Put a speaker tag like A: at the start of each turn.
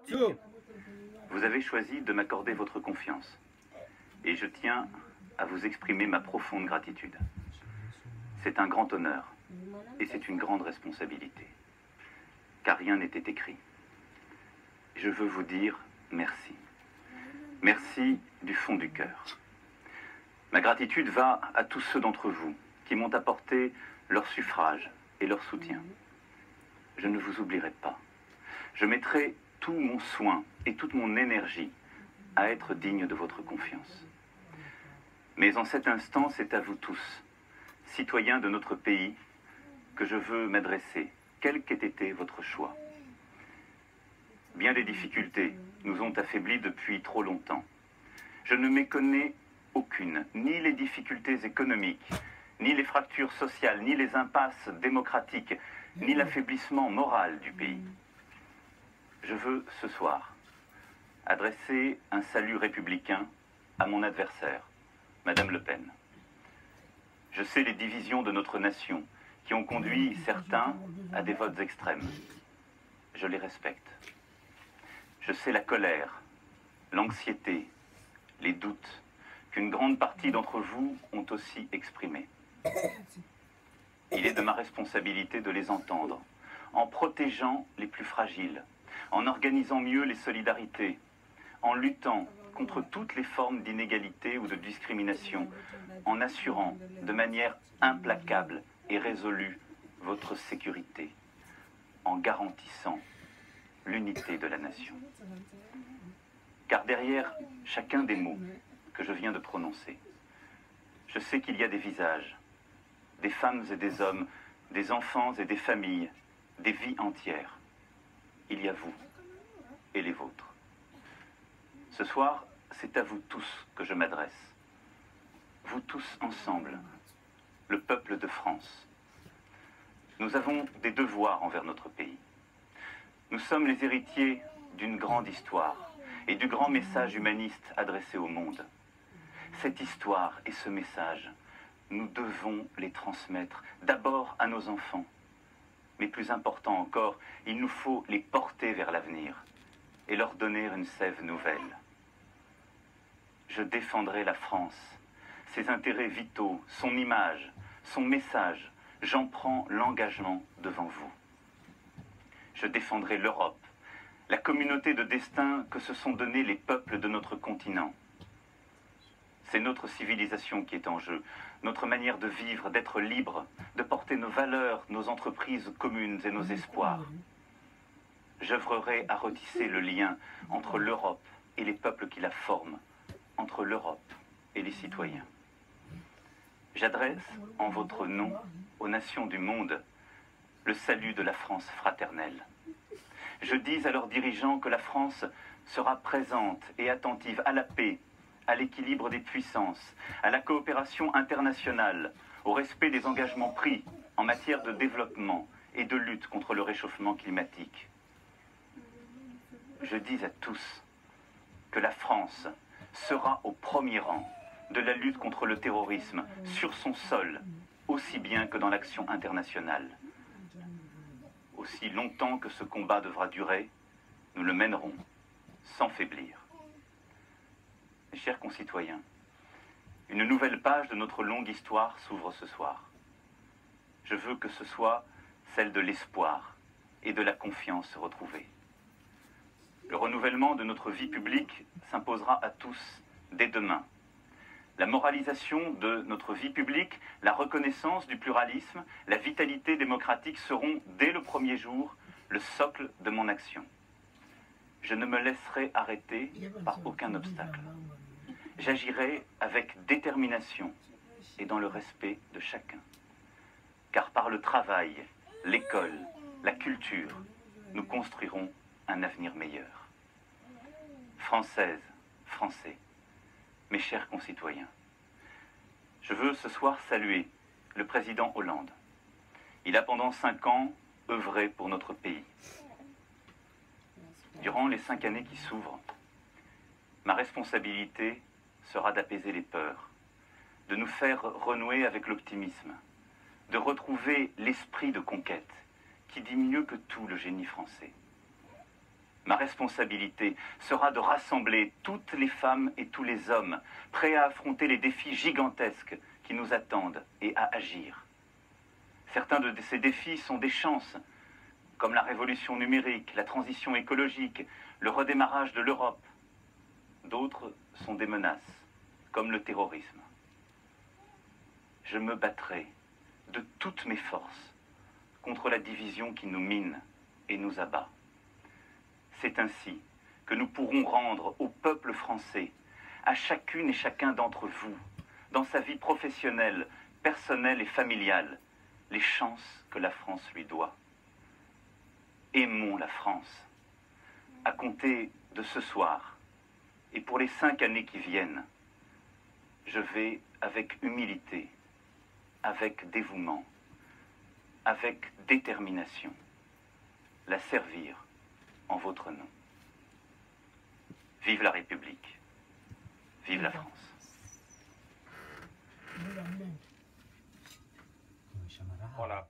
A: démocratique. Vous avez choisi de m'accorder votre confiance. Et je tiens à vous exprimer ma profonde gratitude. C'est un grand honneur et c'est une grande responsabilité. Car rien n'était écrit. Je veux vous dire merci. Merci du fond du cœur. Ma gratitude va à tous ceux d'entre vous qui m'ont apporté leur suffrage et leur soutien. Je ne vous oublierai pas. Je mettrai tout mon soin et toute mon énergie à être digne de votre confiance. Mais en cet instant, c'est à vous tous, citoyens de notre pays, que je veux m'adresser, quel qu'ait été votre choix. Bien des difficultés nous ont affaiblis depuis trop longtemps. Je ne méconnais aucune, ni les difficultés économiques, ni les fractures sociales, ni les impasses démocratiques, ni l'affaiblissement moral du pays. Je veux, ce soir, adresser un salut républicain à mon adversaire, Madame Le Pen. Je sais les divisions de notre nation qui ont conduit certains à des votes extrêmes. Je les respecte. Je sais la colère, l'anxiété, les doutes qu'une grande partie d'entre vous ont aussi exprimés. Il est de ma responsabilité de les entendre, en protégeant les plus fragiles, en organisant mieux les solidarités, en luttant contre toutes les formes d'inégalité ou de discrimination, en assurant de manière implacable et résolue votre sécurité, en garantissant l'unité de la nation. Car derrière chacun des mots que je viens de prononcer, je sais qu'il y a des visages, des femmes et des hommes, des enfants et des familles, des vies entières. Il y a vous et les vôtres. Ce soir, c'est à vous tous que je m'adresse. Vous tous ensemble, le peuple de France. Nous avons des devoirs envers notre pays. Nous sommes les héritiers d'une grande histoire et du grand message humaniste adressé au monde. Cette histoire et ce message, nous devons les transmettre d'abord à nos enfants. Mais plus important encore, il nous faut les porter vers l'avenir et leur donner une sève nouvelle. Je défendrai la France, ses intérêts vitaux, son image, son message. J'en prends l'engagement devant vous. Je défendrai l'Europe, la communauté de destin que se sont donnés les peuples de notre continent. C'est notre civilisation qui est en jeu, notre manière de vivre, d'être libre, de porter nos valeurs, nos entreprises communes et nos espoirs. J'œuvrerai à retisser le lien entre l'Europe et les peuples qui la forment, entre l'Europe et les citoyens. J'adresse en votre nom aux nations du monde le salut de la France fraternelle. Je dis à leurs dirigeants que la France sera présente et attentive à la paix, à l'équilibre des puissances, à la coopération internationale, au respect des engagements pris en matière de développement et de lutte contre le réchauffement climatique. Je dis à tous que la France sera au premier rang de la lutte contre le terrorisme sur son sol, aussi bien que dans l'action internationale. Aussi longtemps que ce combat devra durer, nous le mènerons sans faiblir. Mes chers concitoyens, une nouvelle page de notre longue histoire s'ouvre ce soir. Je veux que ce soit celle de l'espoir et de la confiance retrouvée. Le renouvellement de notre vie publique s'imposera à tous dès demain. La moralisation de notre vie publique, la reconnaissance du pluralisme, la vitalité démocratique seront, dès le premier jour, le socle de mon action. Je ne me laisserai arrêter par aucun obstacle. J'agirai avec détermination et dans le respect de chacun. Car par le travail, l'école, la culture, nous construirons un avenir meilleur. Françaises, Français, mes chers concitoyens, je veux ce soir saluer le président Hollande. Il a pendant 5 ans œuvré pour notre pays. Durant les 5 années qui s'ouvrent, ma responsabilité sera d'apaiser les peurs, de nous faire renouer avec l'optimisme, de retrouver l'esprit de conquête qui dit mieux que tout le génie français. Ma responsabilité sera de rassembler toutes les femmes et tous les hommes prêts à affronter les défis gigantesques qui nous attendent et à agir. Certains de ces défis sont des chances, comme la révolution numérique, la transition écologique, le redémarrage de l'Europe. D'autres sont des menaces, comme le terrorisme. Je me battrai de toutes mes forces contre la division qui nous mine et nous abat. C'est ainsi que nous pourrons rendre au peuple français, à chacune et chacun d'entre vous, dans sa vie professionnelle, personnelle et familiale, les chances que la France lui doit. Aimons la France. À compter de ce soir, et pour les 5 années qui viennent, je vais avec humilité, avec dévouement, avec détermination, la servir en votre nom. Vive la République. Vive la France.
B: Voilà.